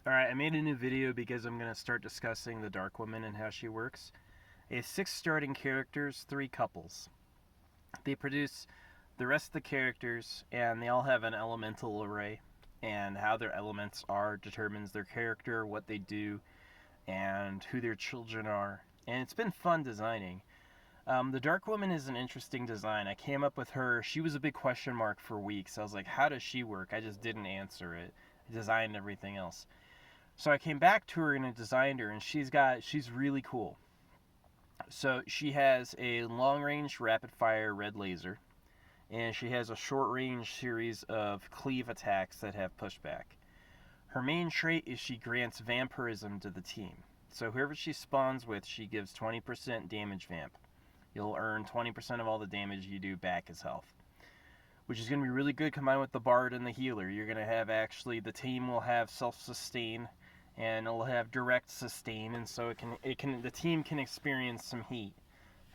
Alright, I made a new video because I'm going to start discussing the Dark Woman and how she works. It has 6 starting characters, 3 couples. They produce the rest of the characters, and they all have an elemental array, and how their elements are determines their character, what they do, and who their children are. And it's been fun designing. The Dark Woman is an interesting design. I came up with her. She was a big question mark for weeks. I was like, how does she work? I just didn't answer it. I designed everything else. So I came back to her and I designed her, and she's really cool. So she has a long-range rapid-fire red laser, and she has a short-range series of cleave attacks that have pushback. Her main trait is she grants vampirism to the team. So whoever she spawns with, she gives 20% damage vamp. You'll earn 20% of all the damage you do back as health, which is going to be really good combined with the bard and the healer. You're going to have the team will have self-sustain, and it'll have direct sustain, and so the team can experience some heat,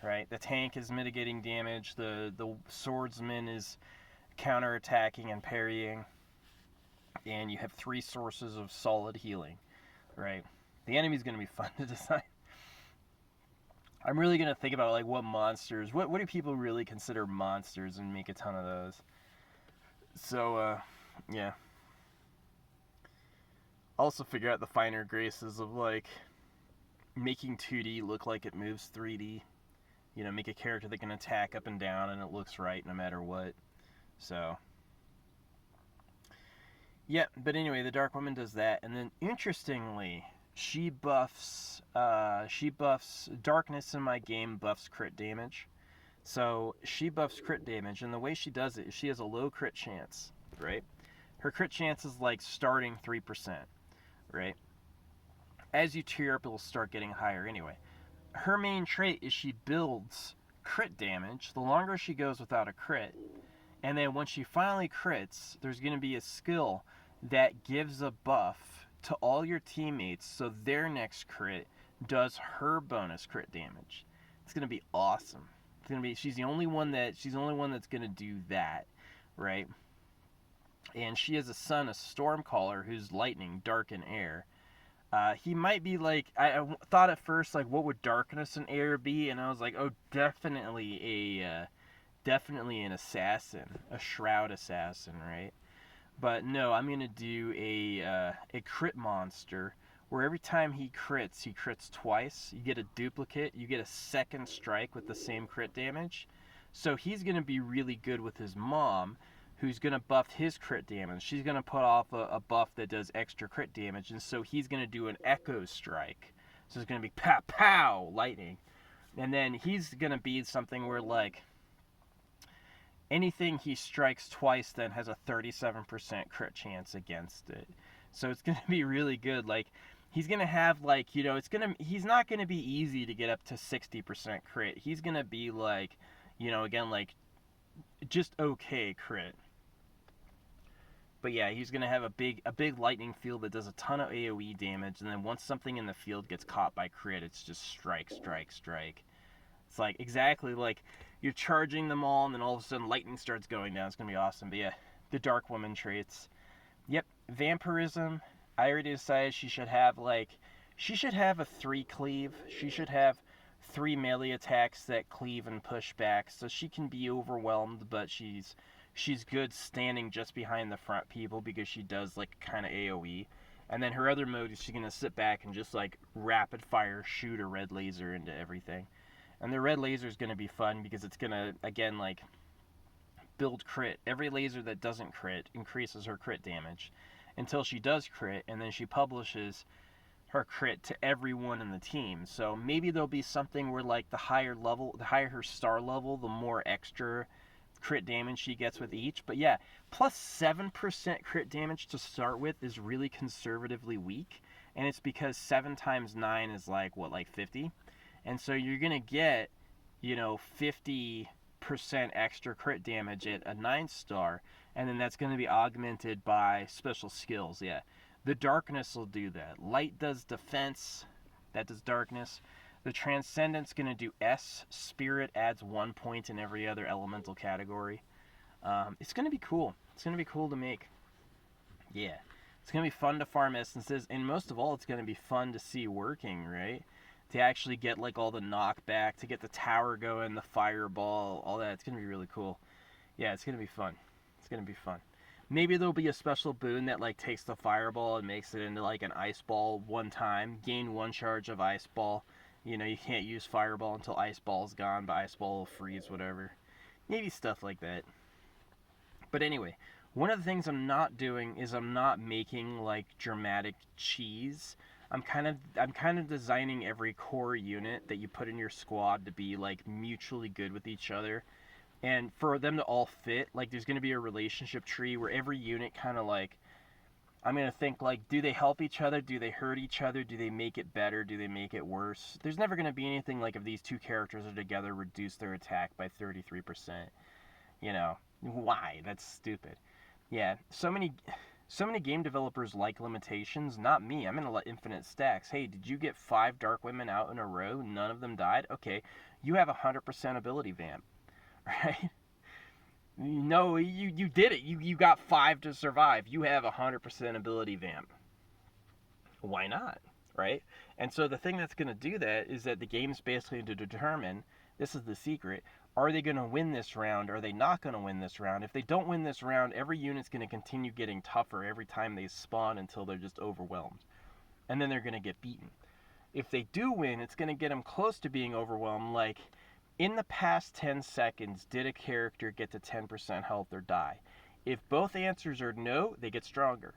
right? The tank is mitigating damage, the swordsman is counterattacking and parrying, and you have 3 sources of solid healing, right? The enemy's going to be fun to design. I'm really going to think about like what monsters, what do people really consider monsters, and make a ton of those. So, yeah. Also figure out the finer graces of like making 2D look like it moves 3D. You know, make a character that can attack up and down and it looks right no matter what. So, yeah, but anyway, the Dark Woman does that, and then interestingly, she buffs darkness in my game buffs crit damage. So she buffs crit damage, and the way she does it is she has a low crit chance, right? Her crit chance is like starting 3%, right? As you tier up, it'll start getting higher anyway. Her main trait is she builds crit damage the longer she goes without a crit, and then when she finally crits, there's going to be a skill that gives a buff to all your teammates, so their next crit does her bonus crit damage. It's going to be awesome. It's going to be she's the only one that's going to do that, right? And she has a son, a Stormcaller, who's lightning, dark, and air. He might be like, I thought at first, like, what would darkness and air be? And I was like, oh, definitely an assassin, a shroud assassin, right? But no, I'm gonna do a crit monster where every time he crits twice. You get a duplicate, you get a second strike with the same crit damage. So he's gonna be really good with his mom, who's going to buff his crit damage. She's going to put off a buff that does extra crit damage, and so he's going to do an echo strike. So it's going to be pow pow lightning. And then he's going to be something where like anything he strikes twice then has a 37% crit chance against it. So it's going to be really good. Like he's going to have like, you know, he's not going to be easy to get up to 60% crit. He's going to be like, you know, again, like just okay crit. But yeah, he's going to have a big lightning field that does a ton of AoE damage, and then once something in the field gets caught by crit, it's just strike, strike, strike. It's like exactly like you're charging them all, and then all of a sudden lightning starts going down. It's going to be awesome. But yeah, the Dark Woman traits. Yep, vampirism. I already decided she should have a 3 cleave. She should have 3 melee attacks that cleave and push back, so she can be overwhelmed, but she's good standing just behind the front people because she does like kind of AoE. And then her other mode is she's going to sit back and just like rapid fire shoot a red laser into everything. And the red laser is going to be fun because it's going to, again, like build crit. Every laser that doesn't crit increases her crit damage until she does crit, and then she publishes her crit to everyone in the team. So maybe there'll be something where like the higher her star level, the more extra crit damage she gets with each. But yeah, plus 7% crit damage to start with is really conservatively weak, and it's because 7 times 9 is like what, like 50, and so you're gonna get, you know, 50% extra crit damage at a 9 star, and then that's going to be augmented by special skills. Yeah, the darkness will do that. Light does defense, that does darkness. The Transcendent's going to do S. Spirit adds 1 point in every other elemental category. It's going to be cool. It's going to be cool to make. Yeah. It's going to be fun to farm essences, and most of all, it's going to be fun to see working, right? To actually get like all the knockback, to get the tower going, the fireball, all that. It's going to be really cool. Yeah, it's going to be fun. It's going to be fun. Maybe there'll be a special boon that like takes the fireball and makes it into like an ice ball one time. Gain 1 charge of ice ball. You know, you can't use fireball until ice ball's gone, but ice ball will freeze, whatever. Maybe stuff like that. But anyway, one of the things I'm not doing is I'm not making like dramatic cheese. I'm kind of designing every core unit that you put in your squad to be like mutually good with each other. And for them to all fit, like there's going to be a relationship tree where every unit kind of like, I'm going to think like, do they help each other? Do they hurt each other? Do they make it better? Do they make it worse? There's never going to be anything like if these two characters are together, reduce their attack by 33%. You know, why? That's stupid. Yeah, so many game developers like limitations. Not me. I'm gonna let infinite stacks. Hey, did you get 5 dark women out in a row? None of them died. Okay, you have 100% ability vamp, right? No, you did it. You got 5 to survive. You have 100% ability vamp. Why not, right? And so the thing that's gonna do that is that the game's basically to determine. This is the secret. Are they going to win this round? Are they not going to win this round? If they don't win this round, every unit's going to continue getting tougher every time they spawn until they're just overwhelmed. And then they're going to get beaten. If they do win, it's going to get them close to being overwhelmed. Like, in the past 10 seconds, did a character get to 10% health or die? If both answers are no, they get stronger.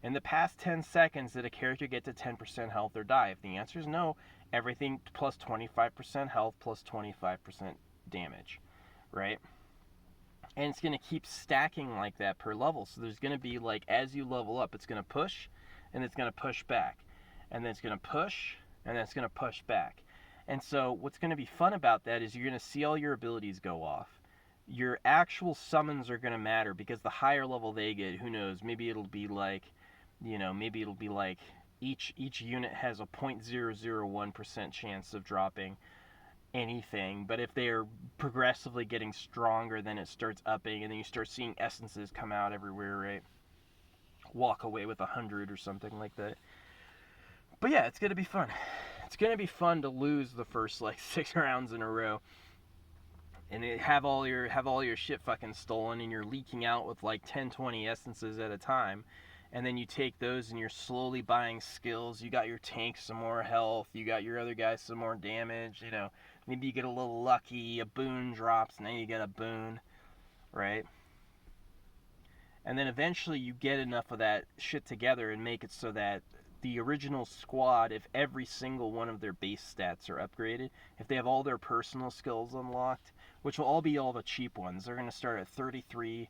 In the past 10 seconds, did a character get to 10% health or die? If the answer is no, everything plus 25% health plus 25% damage, right? And it's going to keep stacking like that per level. So there's going to be like, as you level up, it's going to push and it's going to push back, and then it's going to push and then it's going to push back. And so what's going to be fun about that is you're going to see all your abilities go off. Your actual summons are going to matter because the higher level they get, who knows, maybe it'll be like, you know, maybe it'll be like each unit has a 0.001% chance of dropping anything, but if they're progressively getting stronger, then it starts upping, and then you start seeing essences come out everywhere, right? Walk away with 100 or something like that. But yeah, it's gonna be fun. It's gonna be fun to lose the first like 6 rounds in a row, and have all your shit fucking stolen, and you're leaking out with like 10-20 essences at a time. And then you take those and you're slowly buying skills. You got your tank some more health. You got your other guys some more damage. You know, maybe you get a little lucky. A boon drops. Now you get a boon, right? And then eventually you get enough of that shit together and make it so that the original squad, if every single one of their base stats are upgraded, if they have all their personal skills unlocked, which will all be all the cheap ones, they're going to start at 33-11,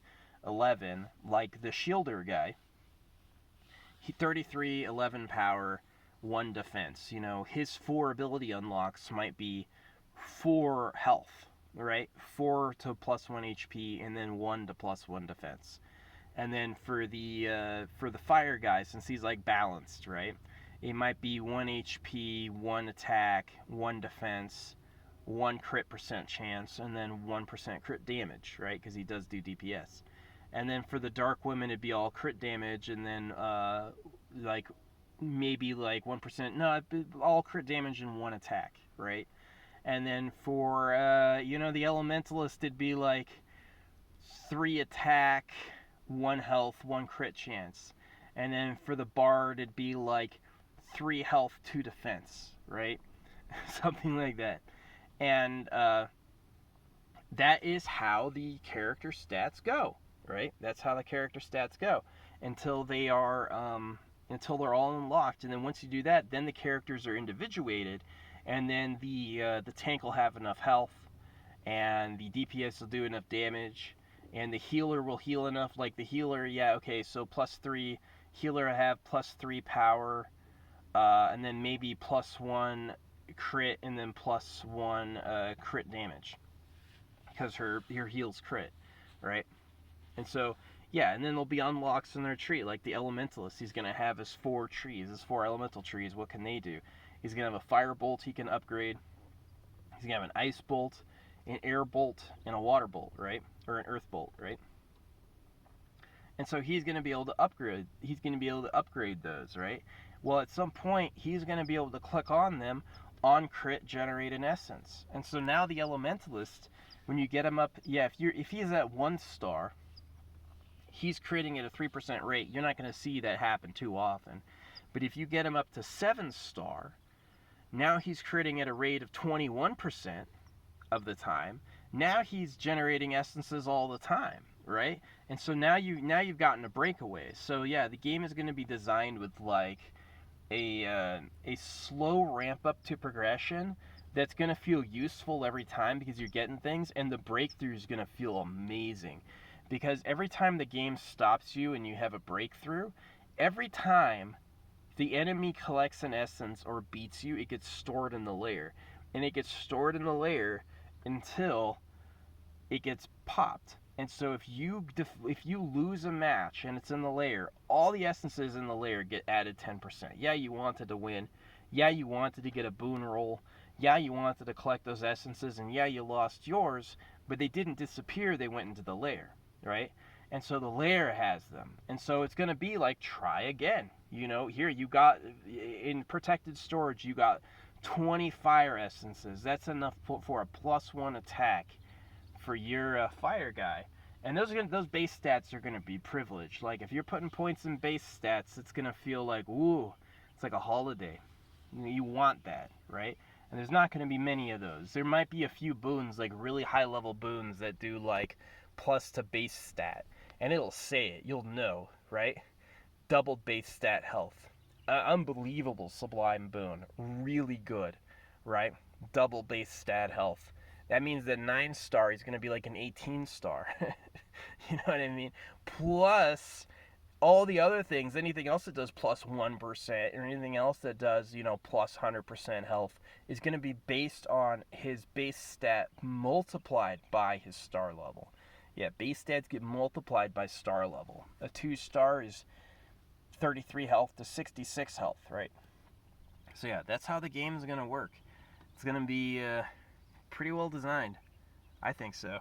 like the Shielder guy. 33, 11 power, 1 defense. You know, his 4 ability unlocks might be 4 health, right? 4 to plus 1 HP, and then 1 to plus 1 defense. And then for the fire guy, since he's like balanced, right? It might be 1 HP, 1 attack, 1 defense, 1 crit percent chance, and then 1% crit damage, right? Because he does do DPS. And then for the Dark Women, it'd be all crit damage, and then like maybe like 1%, no, all crit damage and 1 attack, right? And then for the Elementalist, it'd be like 3 attack, 1 health, 1 crit chance. And then for the Bard, it'd be like 3 health, 2 defense, right? Something like that. And that is how the character stats go. Right? That's how the character stats go until they are until they're all unlocked. And then once you do that, then the characters are individuated, and then the tank will have enough health, and the DPS will do enough damage, and the healer will heal enough. Like the healer, yeah, okay, so +3 healer will have +3 power, and then maybe +1 crit, and then +1 crit damage because her heal's crit, right? And so, yeah, and then there'll be unlocks in their tree, like the Elementalist. He's going to have his 4 trees, his 4 elemental trees. What can they do? He's going to have a Fire Bolt he can upgrade. He's going to have an Ice Bolt, an Air Bolt, and a Water Bolt, right? Or an Earth Bolt, right? And so he's going to be able to upgrade. He's going to be able to upgrade those, right? Well, at some point, he's going to be able to click on them on crit, generate an essence. And so now the Elementalist, when you get him up, yeah, if he's at 1 star, he's critting at a 3% rate. You're not going to see that happen too often. But if you get him up to 7 star, now he's critting at a rate of 21% of the time. Now he's generating essences all the time, right? And so now you've gotten a breakaway. So yeah, the game is going to be designed with like a slow ramp up to progression that's going to feel useful every time because you're getting things, and the breakthrough is going to feel amazing because every time the game stops you and you have a breakthrough, every time the enemy collects an essence or beats you, it gets stored in the lair, and it gets stored in the lair until it gets popped. And so if you lose a match and it's in the lair, all the essences in the lair get added 10%. Yeah, you wanted to win. Yeah, you wanted to get a boon roll. Yeah, you wanted to collect those essences, and yeah, you lost yours, but they didn't disappear. They went into the lair, right? And so the lair has them. And so it's going to be like, try again. You know, here you got, in protected storage, you got 20 fire essences. That's enough for a +1 attack for your fire guy. And those base stats are going to be privileged. Like, if you're putting points in base stats, it's going to feel like, ooh, it's like a holiday. You want that, right? And there's not going to be many of those. There might be a few boons, like really high-level boons that do, like, plus to base stat. And it'll say it. You'll know, right? Double base stat health. Unbelievable sublime boon. Really good, right? Double base stat health. That means that 9 star is going to be like an 18 star. You know what I mean? Plus all the other things, anything else that does +1% or anything else that does, plus 100% health is going to be based on his base stat multiplied by his star level. Yeah, base stats get multiplied by star level. A 2 star is 33 health to 66 health, right? So yeah, that's how the game is going to work. It's going to be pretty well designed. I think so.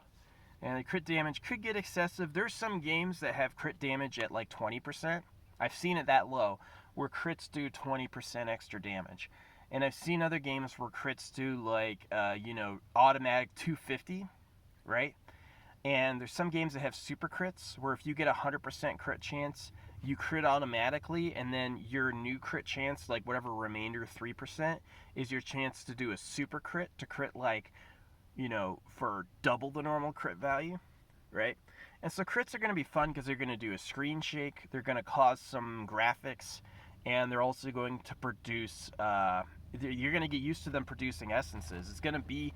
And the crit damage could get excessive. There's some games that have crit damage at like 20%. I've seen it that low, where crits do 20% extra damage. And I've seen other games where crits do like, automatic 250, right? And there's some games that have super crits, where if you get a 100% crit chance, you crit automatically, and then your new crit chance, like whatever remainder 3%, is your chance to do a super crit, to crit like, for double the normal crit value, right? And so crits are going to be fun because they're going to do a screen shake, they're going to cause some graphics, and they're also going to produce, you're going to get used to them producing essences. It's going to be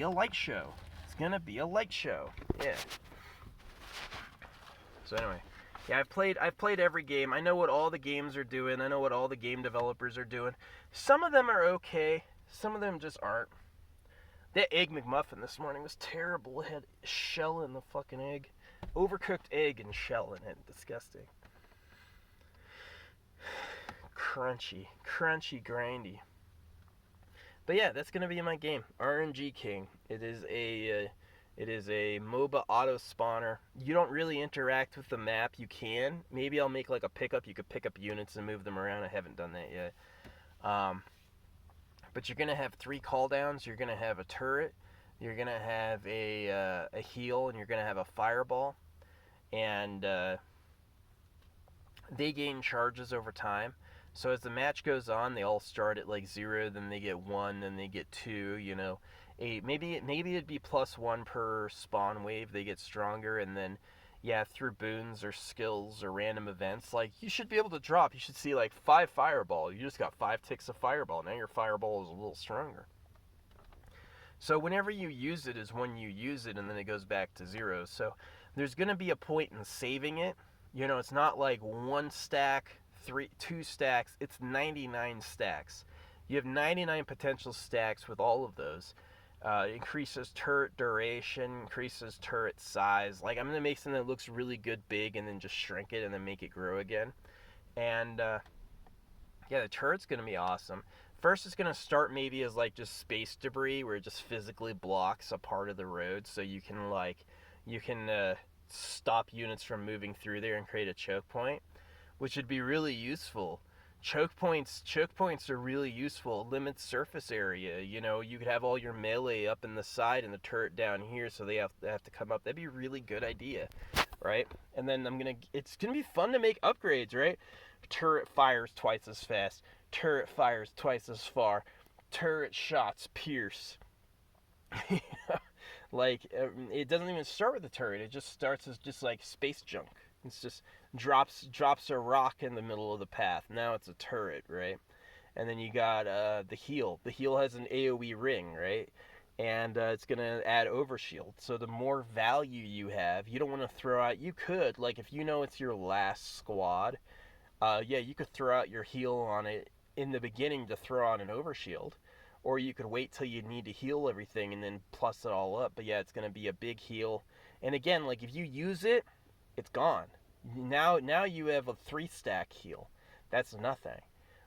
a light show. It's going to be a light show. Yeah. So anyway, yeah, I've played every game. I know what all the games are doing. I know what all the game developers are doing. Some of them are okay. Some of them just aren't. That Egg McMuffin this morning was terrible. It had shell in the fucking egg. Overcooked egg and shell in it. Disgusting. Crunchy, grindy. But yeah, that's gonna be my game. RNGKING. It is a MOBA auto spawner. You don't really interact with the map. You can. Maybe I'll make like a pickup. You could pick up units and move them around. I haven't done that yet. But you're going to have 3 cooldowns. You're going to have a turret. You're going to have a heal. And you're going to have a fireball. And they gain charges over time. So as the match goes on, they all start at like 0. Then they get 1. Then they get 2. Maybe it'd be +1 per spawn wave. They get stronger. And then, yeah, through boons or skills or random events, like, you should be able to drop. You should see like 5 fireball. You just got 5 ticks of fireball. Now your fireball is a little stronger. So whenever you use it is when you use it, and then it goes back to 0. So there's going to be a point in saving it. It's not like 1 stack, 2 stacks. It's 99 stacks. You have 99 potential stacks with all of those. Increases turret duration, increases turret size. Like, I'm going to make something that looks really good big and then just shrink it and then make it grow again. And, yeah, the turret's going to be awesome. First, it's going to start maybe as, like, just space debris where it just physically blocks a part of the road. So you can stop units from moving through there and create a choke point, which would be really useful. Choke points are really useful. Limits surface area. You could have all your melee up in the side and the turret down here, so they have to come up. That'd be a really good idea, right? And then it's gonna be fun to make upgrades, right? Turret fires twice as fast. Turret fires twice as far. Turret shots pierce. Like, it doesn't even start with the turret. It just starts as just like space junk. It's just drops a rock in the middle of the path. Now it's a turret, right? And then you got the heal. The heal has an AoE ring, right? And it's going to add overshield. So the more value you have, you don't want to throw out... You could, like, if you know it's your last squad, you could throw out your heal on it in the beginning to throw on an overshield. Or you could wait till you need to heal everything and then plus it all up. But yeah, it's going to be a big heal. And again, like, if you use it, it's gone. Now you have a 3-stack heal. That's nothing,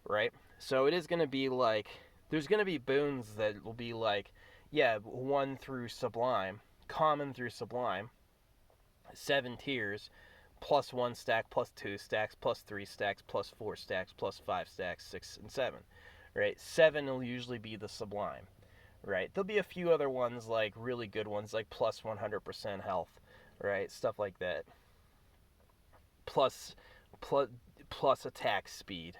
right? So it is going to be like, there's going to be boons that will be like, 1 through Sublime, common through Sublime, 7 tiers, plus 1 stack, plus 2 stacks, plus 3 stacks, plus 4 stacks, plus 5 stacks, 6 and 7, right? 7 will usually be the Sublime, right? There'll be a few other ones, like really good ones, like plus 100% health, right? Stuff like that. Plus attack speed,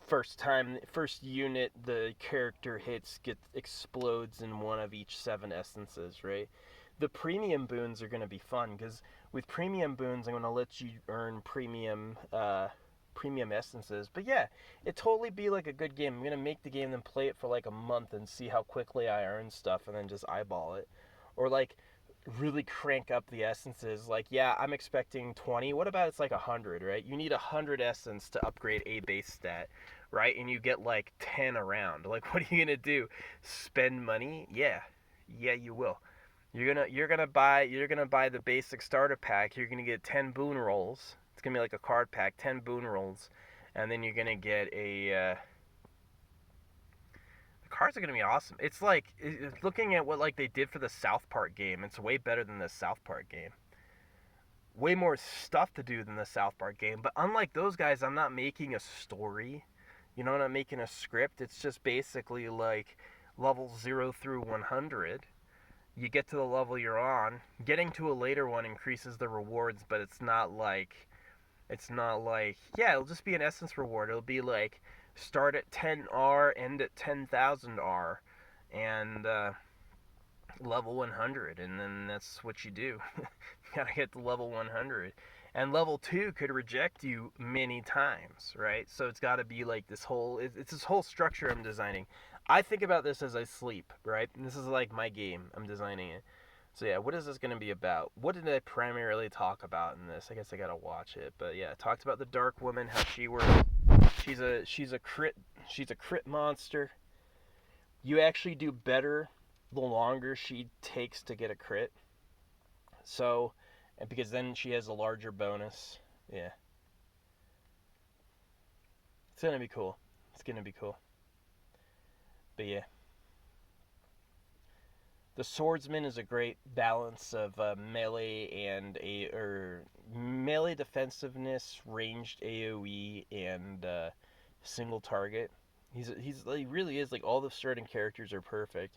first unit the character hits explodes in one of each 7 essences, right? The premium boons are going to be fun, because with premium boons, I'm going to let you earn premium essences. But yeah, it totally be like a good game. I'm going to make the game and play it for like a month and see how quickly I earn stuff and then just eyeball it. Or like really crank up the essences. Like, I'm expecting 20. What about it's like 100, right? You need 100 essence to upgrade a base stat, right? And you get like 10 around. Like, what are you gonna do? Spend money? Yeah, you will. You're gonna buy the basic starter pack. You're gonna get 10 boon rolls. It's gonna be like a card pack, 10 boon rolls, and then you're gonna get a. Cards are going to be awesome. It's like, looking at what like they did for the South Park game, it's way better than the South Park game. Way more stuff to do than the South Park game. But unlike those guys, I'm not making a story. I'm not making a script. It's just basically like level 0 through 100. You get to the level you're on. Getting to a later one increases the rewards, but it's not like, it'll just be an essence reward. It'll be like, start at 10R, end at 10,000R, and level 100, and then that's what you do. You gotta get to level 100. And level 2 could reject you many times, right? So it's gotta be like it's this whole structure I'm designing. I think about this as I sleep, right? And this is like my game. I'm designing it. So yeah, what is this going to be about? What did I primarily talk about in this? I guess I gotta watch it. But yeah, I talked about the Dark Woman, how she works. She's a crit monster. You actually do better the longer she takes to get a crit. So, and because then she has a larger bonus. Yeah. It's gonna be cool. But yeah. The Swordsman is a great balance of melee and melee defensiveness, ranged AoE, and single target. He really is like, all the starting characters are perfect,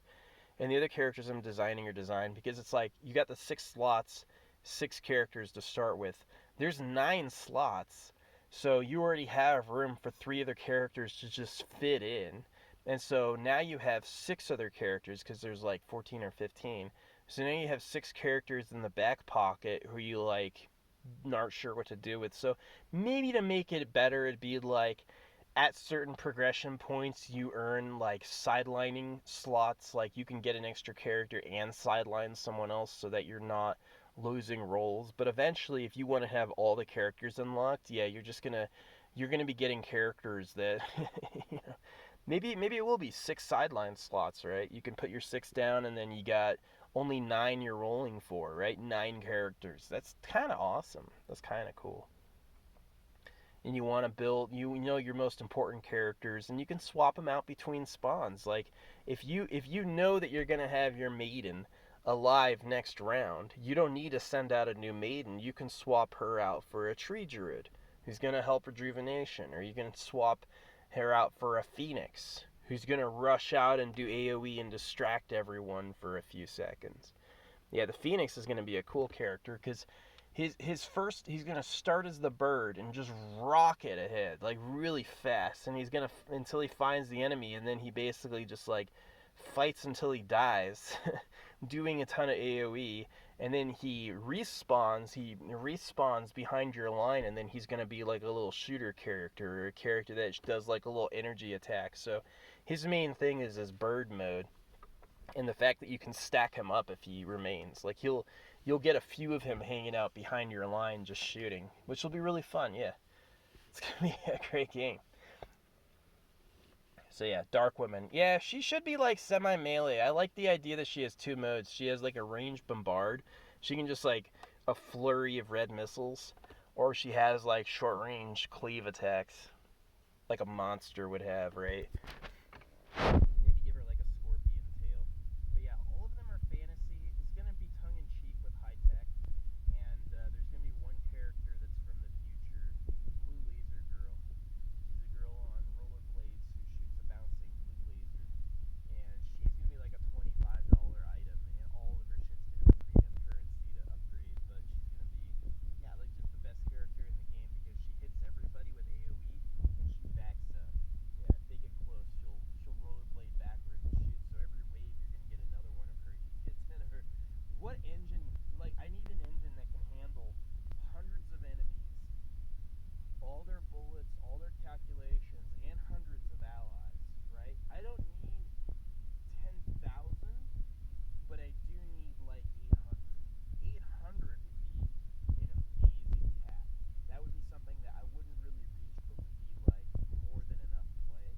and the other characters I'm designing are designed because it's like you got the 6 slots, 6 characters to start with. There's 9 slots, so you already have room for 3 other characters to just fit in. And so now you have 6 other characters, because there's like 14 or 15. So now you have 6 characters in the back pocket who you like aren't sure what to do with. So maybe to make it better, it'd be like at certain progression points you earn like sidelining slots. Like you can get an extra character and sideline someone else so that you're not losing roles. But eventually, if you want to have all the characters unlocked, you're gonna be getting characters that Maybe it will be 6 sideline slots, right? You can put your 6 down, and then you got only 9 you're rolling for, right? 9 characters. That's kind of awesome. That's kind of cool. And you want to build, your most important characters, and you can swap them out between spawns. Like if you know that you're gonna have your maiden alive next round, you don't need to send out a new maiden. You can swap her out for a tree druid who's going to help rejuvenation, or you can swap her out for a phoenix who's going to rush out and do AoE and distract everyone for a few seconds. Yeah, the phoenix is going to be a cool character because his first, he's going to start as the bird and just rocket ahead like really fast, and he's going to until he finds the enemy, and then he basically just like fights until he dies doing a ton of AoE, and then he respawns behind your line, and then he's going to be like a little shooter character, or a character that does like a little energy attack. So his main thing is his bird mode, and the fact that you can stack him up if he remains. Like you'll get a few of him hanging out behind your line just shooting, which will be really fun. Yeah, it's gonna be a great game. So yeah, Dark Woman. Yeah, she should be like semi-melee. I like the idea that she has two modes. She has like a ranged bombard. She can just like a flurry of red missiles, or she has like short range cleave attacks, like a monster would have, right? Maybe give her like a scorpion tail. But yeah, all of them are fantasy. It's gonna be tongue in cheek with high tech, and there's gonna be one character that's from the future, Blue Laser Girl. She's a girl on rollerblades who shoots a bouncing blue laser, and she's gonna be like a $25 item, and all of her shit's gonna be premium currency to upgrade. But she's gonna be, yeah, like just the best character in the game because she hits everybody with AoE and she backs up. Yeah, if they get close, she'll rollerblade backwards and shoot. So every wave you're gonna get another one of her hits in her. What engine? Like I need an engine that can handle hundreds of enemies, all their bullets, all their calculations, and hundreds of allies, right? I don't need 10,000, but I do need like 800. 800 would be an amazing pack. That would be something that I wouldn't really reach, but would be like more than enough play,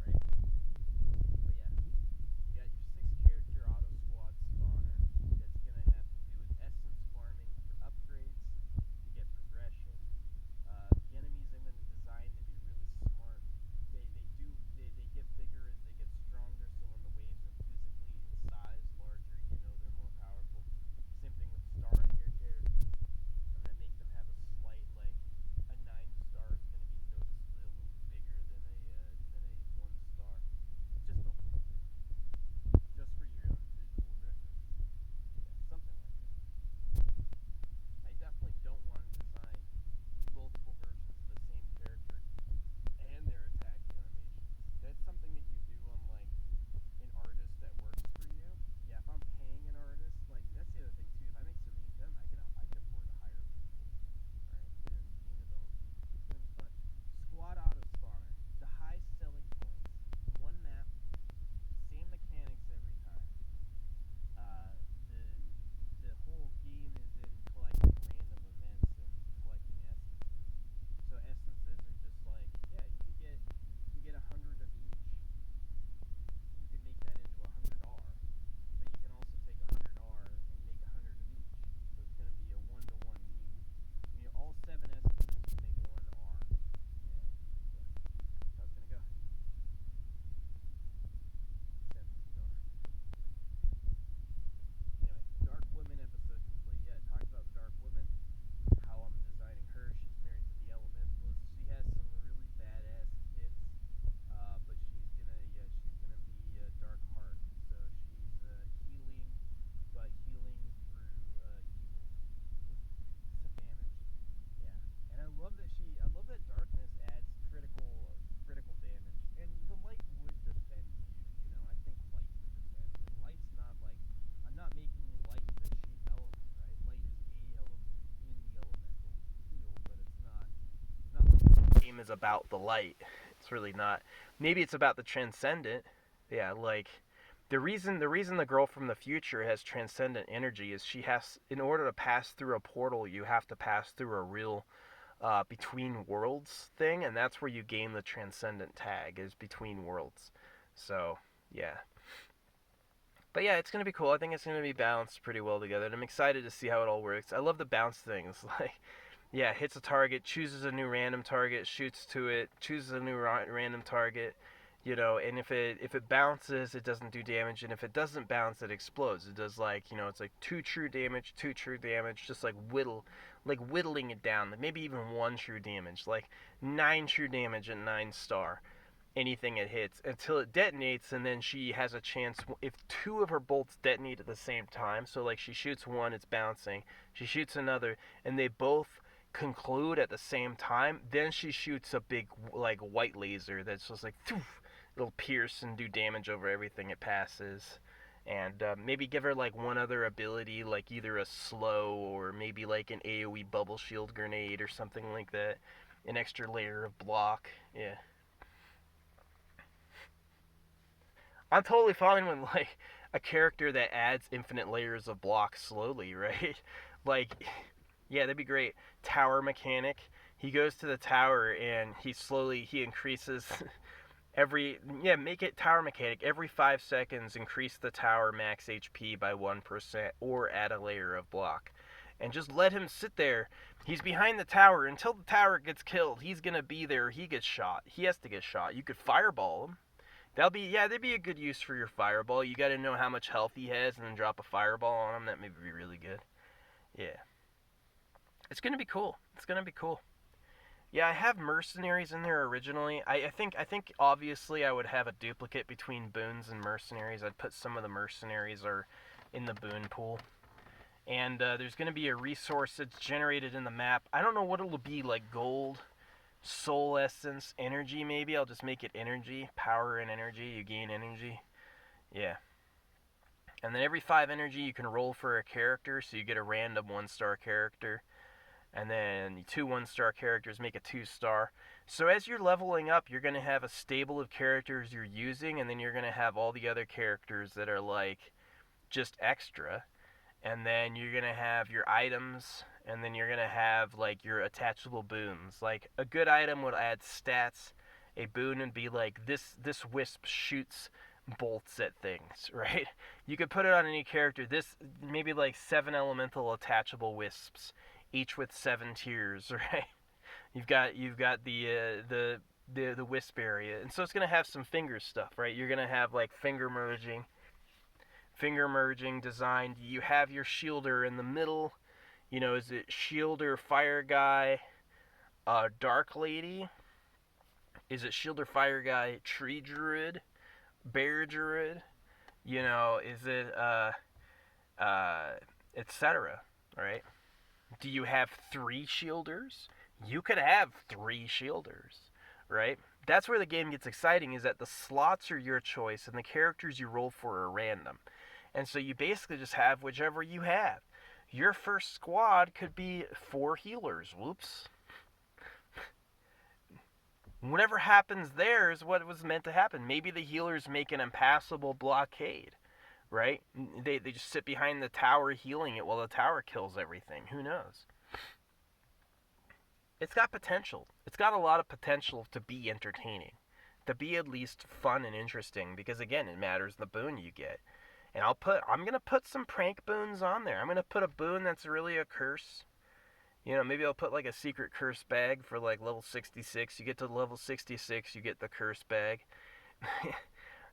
right? But yeah, you got your 6-character auto squad spawner that's gonna have to do with essence farming for upgrades to get progression. The enemies I'm going to design to be really smart. They get bigger as they get stronger, so when the waves are physically in size larger, you know they're more powerful. Same thing with starring your characters. I'm going to make them have a slight, like, a 9-star is going to be noticeably a little bigger than a 1-star. Just a little bit. Just for your own visual reference. Yeah, something like that. I definitely don't want to design multiple versions of the same character and their attack animations. That's something that you do on like an artist that works for you. Yeah, if I'm paying an artist, like that's the other thing too. If I make some income, I can afford to hire people. All right, get into game development. It's gonna be fun. Squad auto spawner. The high selling points. One map, same mechanics every time. Uh, the whole game is in collecting random events and collecting essences. So essences are just like, yeah, you get 100 of each. You can make that into 100R, but you can also take 100R and make 100 of each. So it's going to be a 1-to-1. You need all 7 essences to make 1R. And yeah, that's how it's going to go. 7-R. Anyway, Dark Woman episode complete. Yeah, talked about the Dark Woman, how I'm designing her. She's married to the Elementalist. She has some really badass kids, but she's gonna be a Dark Heart. So she's healing, but healing through evil. Disadvantage. Yeah, and I love that darkness adds critical damage, and the light would defend you. You know, I think light would defend. And light's not like, I'm not making light the chief element, right? Light is a element in the elemental field, but it's not like the game is about the light. It's really not. Maybe it's about the transcendent. Yeah, like the reason the girl from the future has transcendent energy is she has, in order to pass through a portal, you have to pass through a real between worlds thing, and that's where you gain the transcendent tag, is between worlds. So yeah, but yeah, it's gonna be cool. I think it's gonna be balanced pretty well together, and I'm excited to see how it all works. I love the bounce things. Like, yeah, hits a target, chooses a new random target, shoots to it, chooses a new random target, And if it bounces, it doesn't do damage, and if it doesn't bounce, it explodes. It does it's like two true damage, just like whittling it down, like maybe even one true damage, like 9 true damage at 9 star, anything it hits until it detonates, and then she has a chance if two of her bolts detonate at the same time. So like she shoots one, it's bouncing. She shoots another, and they both conclude at the same time. Then she shoots a big like white laser that's just like it'll pierce and do damage over everything it passes. And maybe give her like one other ability, like either a slow or maybe like an AoE bubble shield grenade or something like that. An extra layer of block. Yeah. I'm totally fine with like a character that adds infinite layers of block slowly, right? Like, yeah, that'd be great. Tower mechanic. He goes to the tower and he increases make it tower mechanic. Every 5 seconds, increase the tower max HP by 1% or add a layer of block. And just let him sit there. He's behind the tower until the tower gets killed. He's gonna be there. He gets shot. He has to get shot. You could fireball him. That'd be a good use for your fireball. You got to know how much health he has and then drop a fireball on him. That may be really good. Yeah, it's gonna be cool. It's gonna be cool. Yeah, I have mercenaries in there originally. I think obviously I would have a duplicate between boons and mercenaries. I'd put some of the mercenaries are in the boon pool. And there's going to be a resource that's generated in the map. I don't know what it'll be, like gold, soul essence, energy maybe. I'll just make it energy, power and energy. You gain energy. Yeah. And then every 5 energy you can roll for a character, so you get a random 1-star character. And then 2 1-star characters make a 2-star. So as you're leveling up, you're going to have a stable of characters you're using, and then you're going to have all the other characters that are like just extra. And then you're going to have your items, and then you're going to have like your attachable boons. Like a good item would add stats. A boon would be like this wisp shoots bolts at things, right? You could put it on any character. This maybe like 7 elemental attachable wisps, each with 7 tiers, right? You've got the wisp area, and so it's gonna have some finger stuff, right? You're gonna have like finger merging designed. You have your shielder in the middle. Is it shielder fire guy, dark lady? Is it shielder fire guy, tree druid, bear druid? Is it etc. Right? Do you have 3 shielders? You could have 3 shielders, right? That's where the game gets exciting, is that the slots are your choice and the characters you roll for are random. And so you basically just have whichever you have. Your first squad could be 4 healers. Whoops. Whatever happens there is what was meant to happen. Maybe the healers make an impassable blockade, right? They just sit behind the tower healing it while the tower kills everything. Who knows? It's got potential. It's got a lot of potential to be entertaining, to be at least fun and interesting, because again, it matters the boon you get. And I'm gonna put some prank boons on there. I'm gonna put a boon that's really a curse. Maybe I'll put like a secret curse bag for like level 66. You get to level 66, you get the curse bag.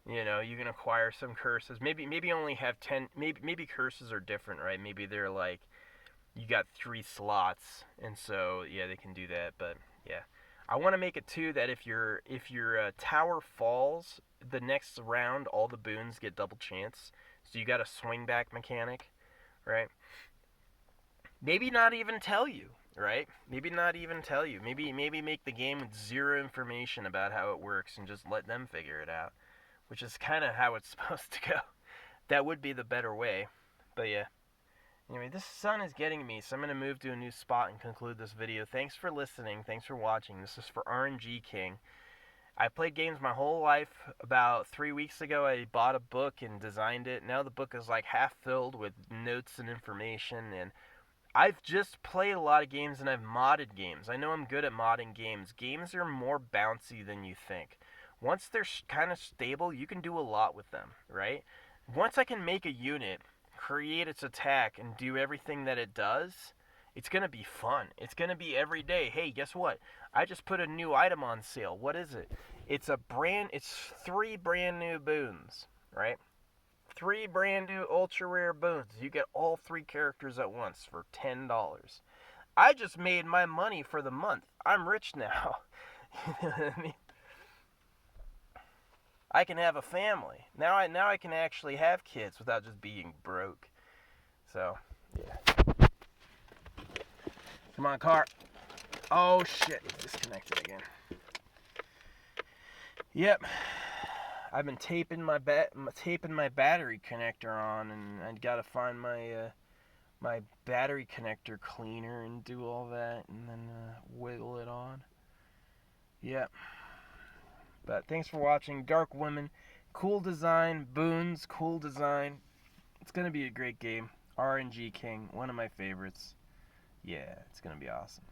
You can acquire some curses. Maybe only have 10. Maybe curses are different, right? Maybe they're like you got 3 slots, and so yeah, they can do that. But yeah, I want to make it too that if your tower falls, the next round all the boons get double chance. So you got a swing back mechanic, right? Maybe not even tell you, right? Maybe not even tell you. Maybe make the game with 0 information about how it works and just let them figure it out, which is kind of how it's supposed to go. That would be the better way. But yeah. Anyway, this sun is getting me, so I'm going to move to a new spot and conclude this video. Thanks for listening. Thanks for watching. This is for RNGKING. I played games my whole life. About 3 weeks ago, I bought a book and designed it. Now the book is like half filled with notes and information, and I've just played a lot of games, and I've modded games. I know I'm good at modding games. Games are more bouncy than you think. Once they're kind of stable, you can do a lot with them, right? Once I can make a unit, create its attack, and do everything that it does, It's going to be fun. It's going to be every day. Hey, guess what? I just put a new item on sale. What is it? It's 3 brand new boons, right? 3 brand new ultra rare boons. You get all 3 characters at once for $10. I just made my money for the month. I'm rich now. You know what I mean? I can have a family. Now I can actually have kids without just being broke. So, yeah. Come on, car. Oh shit, disconnected again. Yep. I've been taping my battery connector on, and I gotta find my battery connector cleaner and do all that, and then wiggle it on. Yep. But thanks for watching. Dark Women, cool design. Boons, cool design. It's gonna be a great game. RNGKING, one of my favorites. Yeah, it's gonna be awesome.